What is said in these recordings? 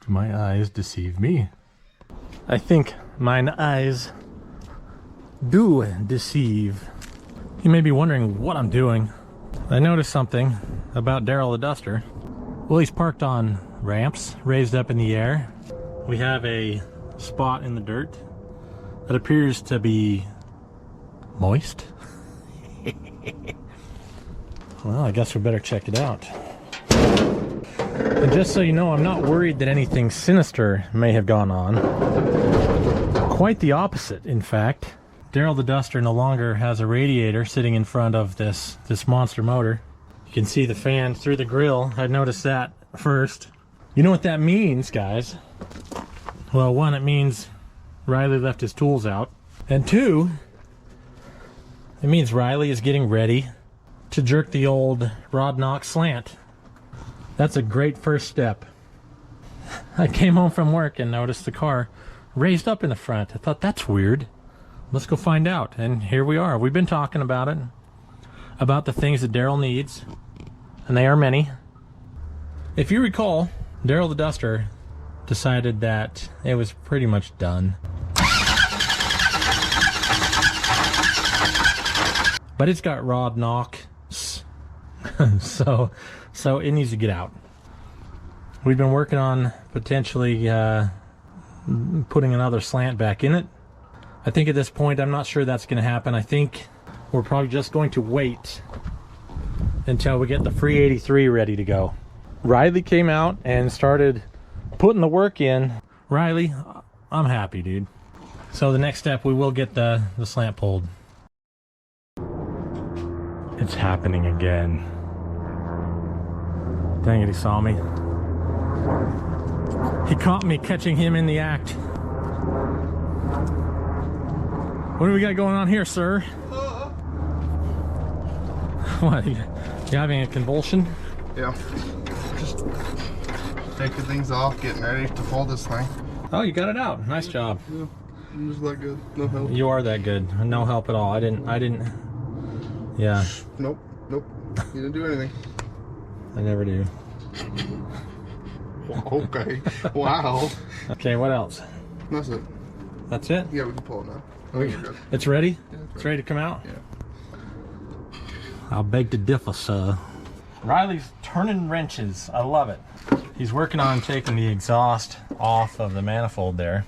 my eyes deceive me. I think mine eyes do deceive. You may be wondering what I'm doing. I noticed something about Darryl the Duster. Well, he's parked on ramps raised up in the air. We have a spot in the dirt that appears to be moist. Well, I guess we better check it out. And just so you know, I'm not worried that anything sinister may have gone on. Quite the opposite, in fact. Darryl the Duster no longer has a radiator sitting in front of this monster motor. You can see the fan through the grill. I noticed that first. You know what that means, guys? Well, one, it means Riley left his tools out. And two, it means Riley is getting ready to jerk the old rod knock slant. That's a great first step. I came home from work and noticed the car raised up in the front. I thought, that's weird. Let's go find out. And here we are. We've been talking about it, about the things that Darryl needs, and they are many. If you recall, Darryl the Duster decided that it was pretty much done. But it's got rod knocks, so it needs to get out. We've been working on potentially putting another slant back in it. I think at this point, I'm not sure that's going to happen. I think we're probably just going to wait until we get the free 83 ready to go. Riley came out and started putting the work in. Riley, I'm happy, dude. So the next step, we will get the slant pulled. It's happening again. Dang it, he saw me. He caught me catching him in the act. What do we got going on here, sir? What, you having a convulsion? Yeah. Just taking things off, getting ready to pull this thing. Oh, you got it out. Nice job. Yeah, I'm just that good. No help. You are that good. No help at all. I didn't. Yeah. Nope. You didn't do anything. I never do. Okay. Wow. Okay, what else? That's it. That's it? Yeah, we can pull it now. It's ready? Yeah, it's ready to come out? Yeah. I'll beg to differ, sir. Riley's turning wrenches. I love it. He's working on taking the exhaust off of the manifold there.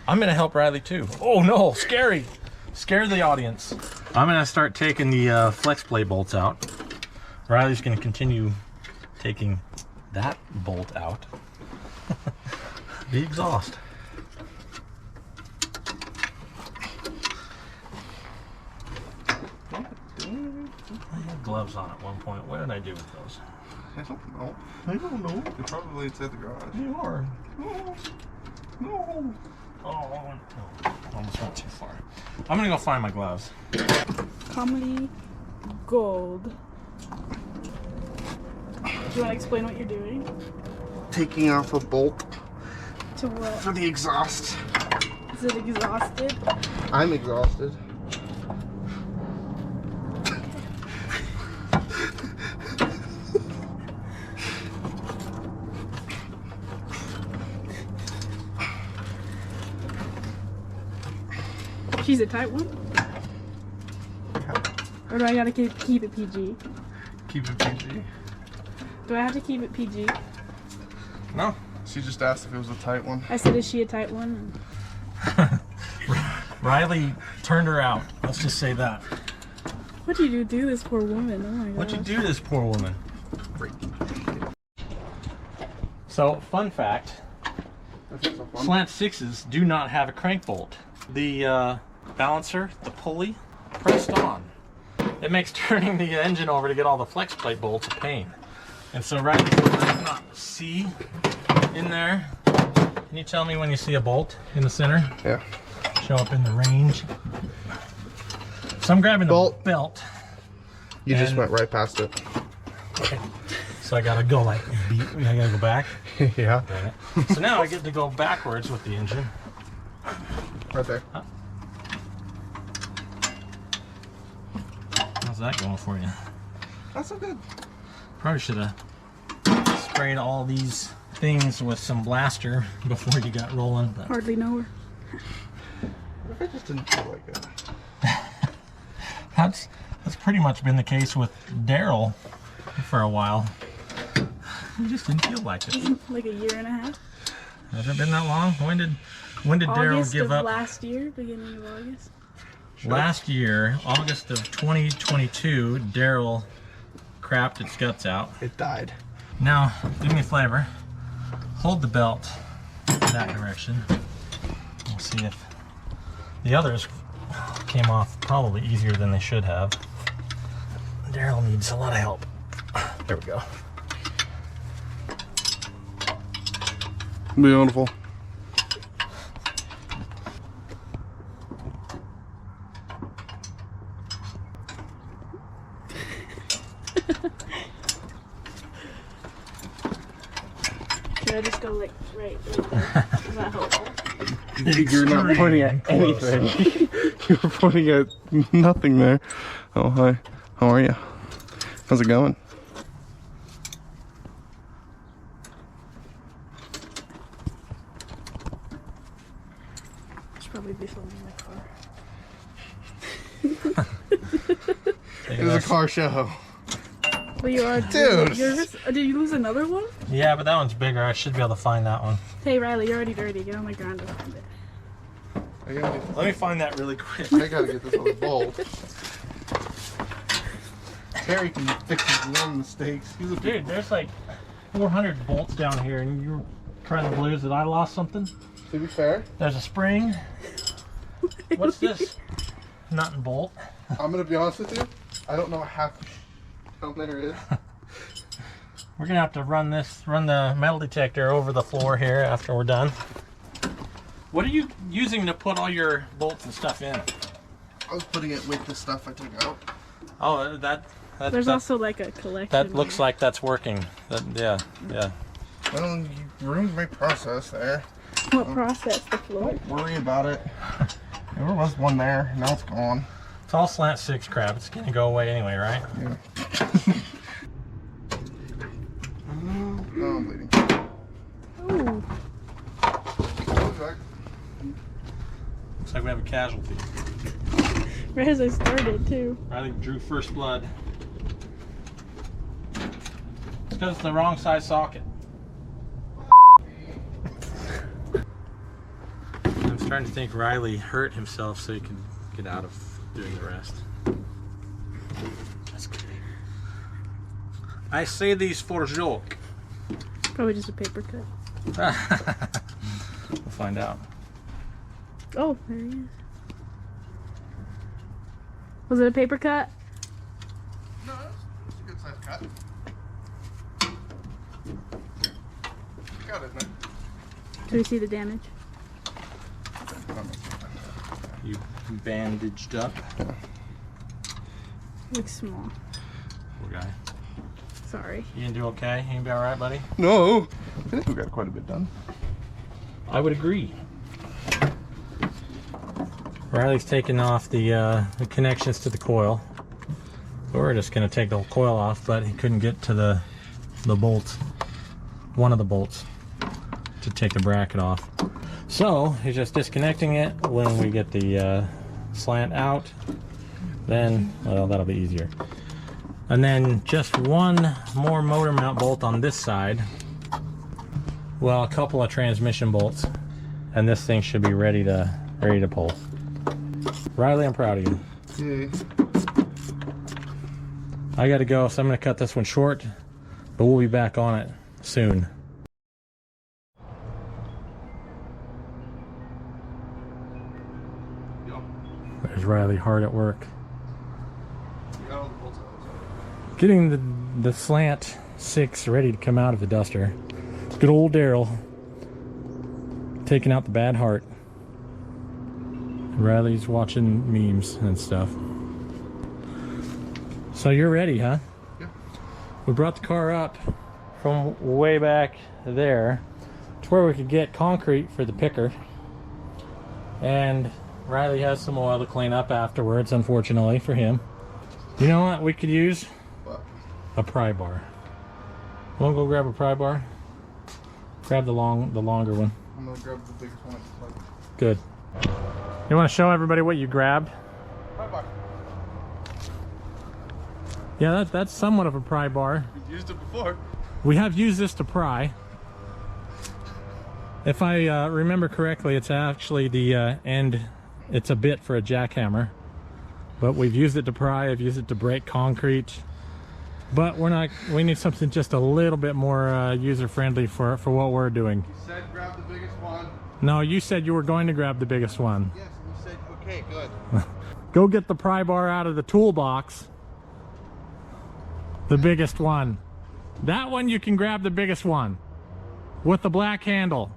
I'm going to help Riley too. Oh no, scary. Scare the audience. I'm going to start taking the flex plate bolts out. Riley's going to continue taking that bolt out. The exhaust. I had gloves on at one point. What did I do with those? I don't know. I don't know. They're probably inside the garage. They are. No. No. Oh, no. Almost went too far. I'm gonna go find my gloves. Comedy gold. Do you want to explain what you're doing? Taking off a bolt To what? for the exhaust. Is it exhausted? I'm exhausted. She's a tight one? Or do I gotta keep it PG? Keep it PG. Do I have to keep it PG? No. She just asked if it was a tight one. I said, is she a tight one? Riley turned her out. Let's just say that. What'd you do to this poor woman? Oh my god. What'd you do to this poor woman? So, fun fact. That's so fun. Slant 6s do not have a crank bolt. The balancer, the pulley, pressed on. It makes turning the engine over to get all the flex plate bolts a pain. And so right not see in there. Can you tell me when you see a bolt in the center? Yeah. Show up in the range. So I'm grabbing the Bolt. belt. You just went right past it. Okay. So I gotta go like beat. I gotta go back. Yeah. Dang it. So now I get to go backwards with the engine. Right there. How's that going for you? That's so good. Probably should have sprayed all these things with some blaster before you got rolling. But Hardly know her. What if I just didn't feel like it? that's pretty much been the case with Darryl for a while. He just didn't feel like it. Like a year and a half. Has it been that long? When did Darryl give up? Last year, beginning of August. Last year, August of 2022, Darryl crapped its guts out. It died. Now, do me a favor. Hold the belt that direction. We'll see if the others came off probably easier than they should have. Darryl needs a lot of help. There we go. Beautiful. Should I just go like right there? Is that helpful? You're not pointing at anything. You're pointing at nothing there. Oh, hi. How are you? How's it going? Should probably be filming my car. It's a car show. Well, you are. Dude. Did you lose another one? Yeah, but that one's bigger. I should be able to find that one. Hey, Riley, you're already dirty. Get on the ground and find it. Let me find that really quick. I gotta get this other bolt. Terry can fix his own mistakes. He's a Dude, there's like 400 bolts down here, and you're trying to blues that I lost something. To be fair, There's a spring. What's this? Nut and bolt. I'm gonna be honest with you. I don't know half how there is. We're gonna have to run the metal detector over the floor here after we're done. What are you using to put all your bolts and stuff in? I was putting it with the stuff I took out. Oh, There's also like a collection. that looks like that's working. Yeah. Well, you ruined my process there. What process? The floor? Don't worry about it. There was one there. Now it's gone. It's all Slant 6 crap. It's gonna go away anyway, right? Yeah. Oh, I'm bleeding. Oh. Looks like we have a casualty. Right as I started, too. Riley drew first blood. It's because it's the wrong size socket. I'm starting to think Riley hurt himself so he can get out of doing the rest. Just kidding. I say these for joke. Probably just a paper cut. We'll find out. Oh, there he is. Was it a paper cut? No, it's a good size cut. Got it, man. Do we see the damage? You bandaged up. Looks small. Poor guy. Sorry. You gonna do okay? You gonna be alright, buddy? No, I think we got quite a bit done. I would agree. Riley's taking off the connections to the coil. So we're just going to take the whole coil off, but he couldn't get to the bolt, one of the bolts, to take the bracket off. So he's just disconnecting it. When we get the slant out, then, well, that'll be easier. And then just one more motor mount bolt on this side. Well, a couple of transmission bolts, and this thing should be ready to pull. Riley, I'm proud of you. Yeah. I gotta go, so I'm gonna cut this one short, but we'll be back on it soon. There's Riley hard at work. Getting the Slant 6 ready to come out of the duster. Good old Darryl taking out the bad heart. Riley's watching memes and stuff. So you're ready, huh? Yeah. We brought the car up from way back there to where we could get concrete for the picker. And Riley has some oil to clean up afterwards, unfortunately for him. You know what we could use? What? A pry bar. Wanna go grab a pry bar? Grab the longer one. I'm gonna grab the biggest one. Good. You want to show everybody what you grabbed? Pry-bar. Yeah, that's somewhat of a pry bar. We've used it before. We have used this to pry. If I remember correctly, it's actually the end. It's a bit for a jackhammer, but we've used it to pry. I've used it to break concrete, but we need something just a little bit more user-friendly for what we're doing. You said grab the biggest one. No, you said you were going to grab the biggest one. Yes, and you said okay, good. Go get the pry bar out of the toolbox. The biggest one. That one you can grab the biggest one with the black handle.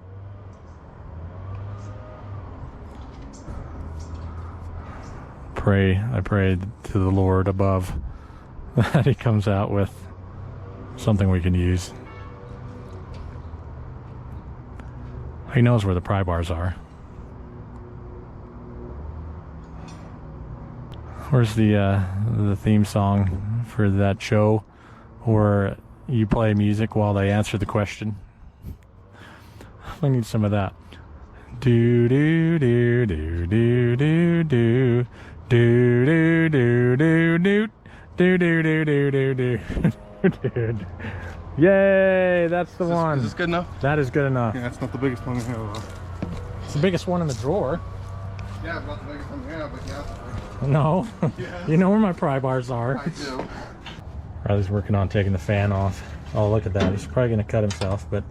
I prayed to the Lord above that he comes out with something we can use. He knows where the pry bars are. Where's the theme song for that show where you play music while they answer the question? We need some of that. Do do do do do do do do do do do do do do do do do do. Yay! That's the one. Is this good enough? That is good enough. Yeah, that's not the biggest one we have. It's the biggest one in the drawer. Yeah, not the biggest one we have, but yeah. No. Yeah. You know where my pry bars are. I do. Riley's working on taking the fan off. Oh, look at that. He's probably going to cut himself, but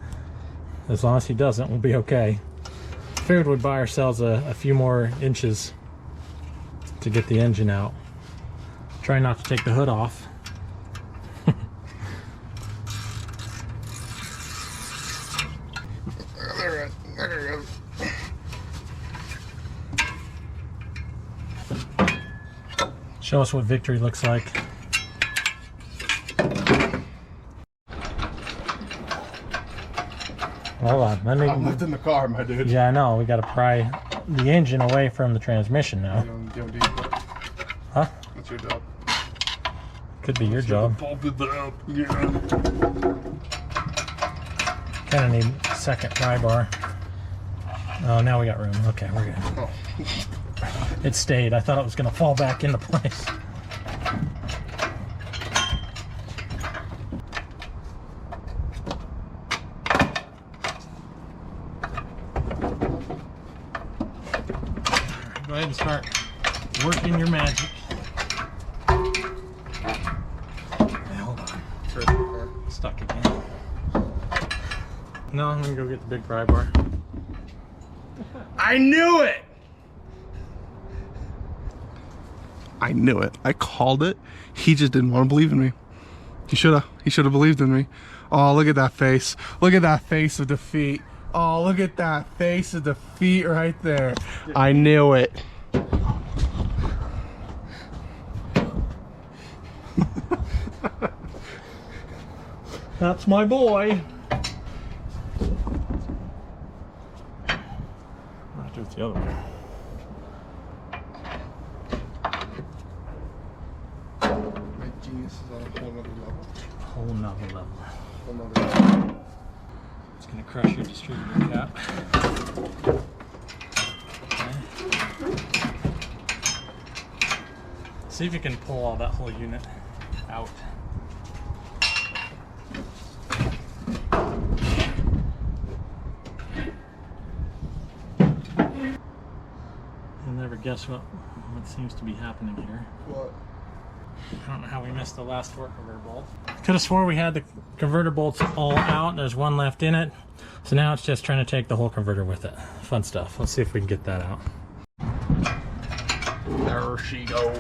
as long as he doesn't, we'll be okay. Figured we'd buy ourselves a few more inches to get the engine out. Try not to take the hood off. There it is. Show us what victory looks like. Hold on, let me. I'm lifting the car, my dude. Yeah, I know. We got to pry the engine away from the transmission now. Huh? That's your job. Could be your job. Pump it up. Yeah. Kind of need a second pry bar. Oh, now we got room. Okay, we're good. Oh. It stayed. I thought it was going to fall back into place. Go ahead and start working your magic. Hey, hold on. Stuck again. No, I'm gonna go get the big pry bar. I knew it! I knew it. I called it. He just didn't want to believe in me. He should have. He should have believed in me. Oh, look at that face. Look at that face of defeat. Oh, look at that face of defeat right there. I knew it. That's my boy. I'll do it the other way. My genius is on a whole nother level. Whole nother level. Whole nother level. It's gonna crush your distributor cap. Okay. See if you can pull all that whole unit out. You'll never guess what seems to be happening here. What? I don't know how we missed the last 4 converter bolts. Could have swore we had the converter bolts all out. There's one left in it. So now it's just trying to take the whole converter with it. Fun stuff. Let's see if we can get that out. There she goes.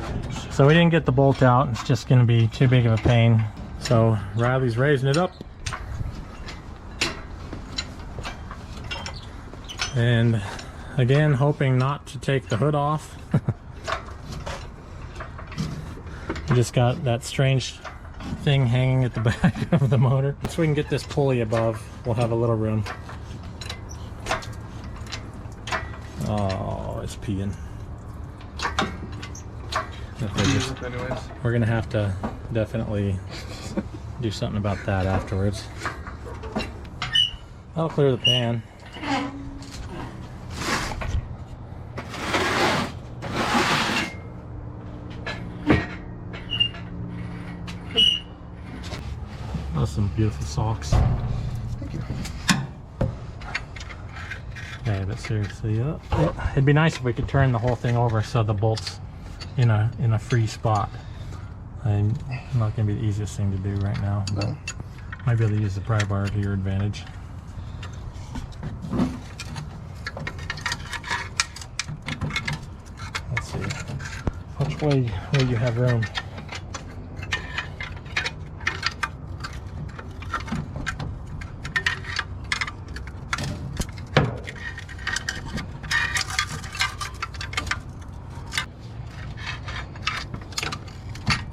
So we didn't get the bolt out. It's just going to be too big of a pain. So Riley's raising it up. And again, hoping not to take the hood off. We just got that strange thing hanging at the back of the motor. So we can get this pulley above, we'll have a little room. Oh, it's peeing. We're gonna have to definitely do something about that afterwards. That'll clear the pan. Those are some beautiful socks. Thank you. Okay, but seriously, it'd be nice if we could turn the whole thing over so the bolt's in a free spot. And not gonna be the easiest thing to do right now, but might be able to use the pry bar to your advantage. Let's see, which way will you have room?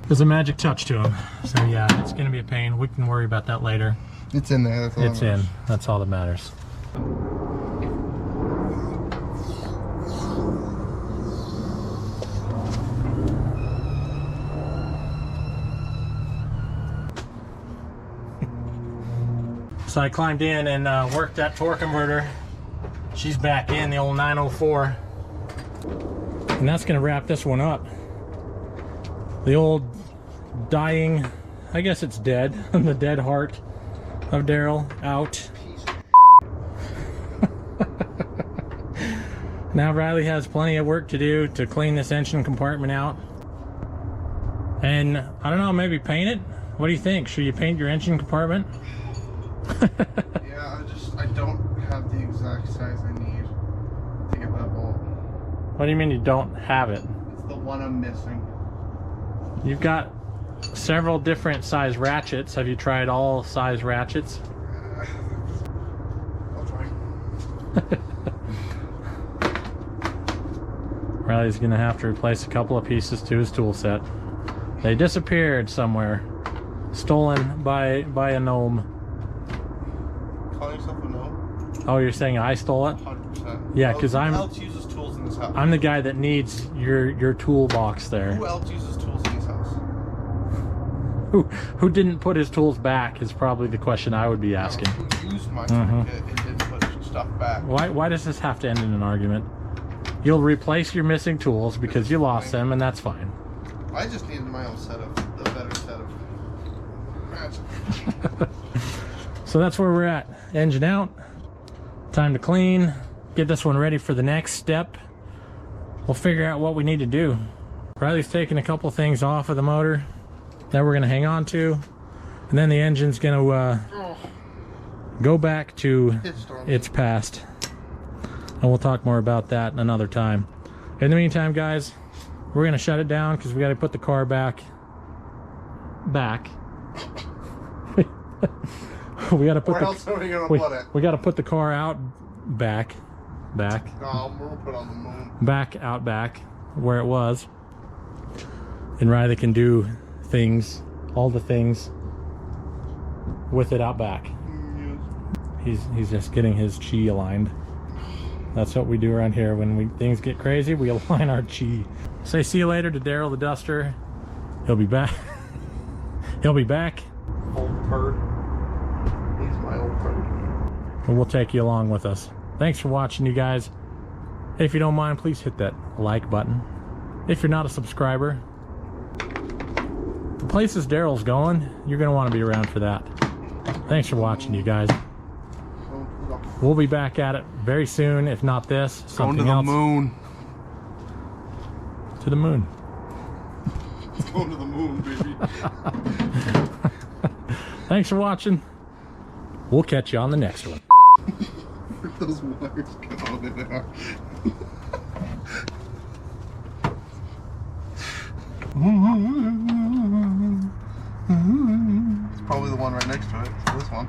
There's a magic touch to them, so yeah, it's gonna be a pain. We can worry about that later. It's in there. That's all It's in. That's all that matters. So I climbed in and worked that torque converter. She's back in, the old 904. And that's gonna wrap this one up. The old dying, I guess it's dead, the dead heart of Darryl out. Now Riley has plenty of work to do to clean this engine compartment out. And I don't know, maybe paint it? What do you think? Should you paint your engine compartment? Yeah, I don't have the exact size I need to get that bolt. What do you mean you don't have it? It's the one I'm missing. You've got several different size ratchets. Have you tried all size ratchets? I'll try. Riley's gonna have to replace a couple of pieces to his tool set. They disappeared somewhere. Stolen by a gnome. Call yourself a gnome? Oh, you're saying I stole it? 100%. Yeah, because Who else uses tools in this house? I'm the guy that needs your toolbox there. Who else uses tools in this house? Who didn't put his tools back is probably the question I would be asking. Who used my toolkit and didn't put stuff back? Why does this have to end in an argument? You'll replace your missing tools because you lost them, and that's fine. I just needed my own set of, a better set of ratchets. So that's where we're at. Engine out. Time to clean. Get this one ready for the next step. We'll figure out what we need to do. Riley's taking a couple things off of the motor that we're going to hang on to. And then the engine's going to go back to its past. And we'll talk more about that another time. In the meantime, guys, we're going to shut it down because we got to put the car back. We got to put Where else are we gonna put it? We got to put the car out back. No, we'll put it on the moon. Back where it was. And Riley can do all the things with it out back. He's just getting his chi aligned. That's what we do around here. When things get crazy, we align our chi. Say see you later to Darryl the Duster. He'll be back. He'll be back. Old turd. He's my old turd. And we'll take you along with us. Thanks for watching, you guys. If you don't mind, please hit that like button. If you're not a subscriber, the places Darryl's going, you're going to want to be around for that. Thanks for watching, you guys. We'll be back at it very soon. If not this, something else. Moon. To the moon. It's going to the moon, baby. Thanks for watching. We'll catch you on the next one. Those wires get on in there. It's probably the one right next to it. It's this one.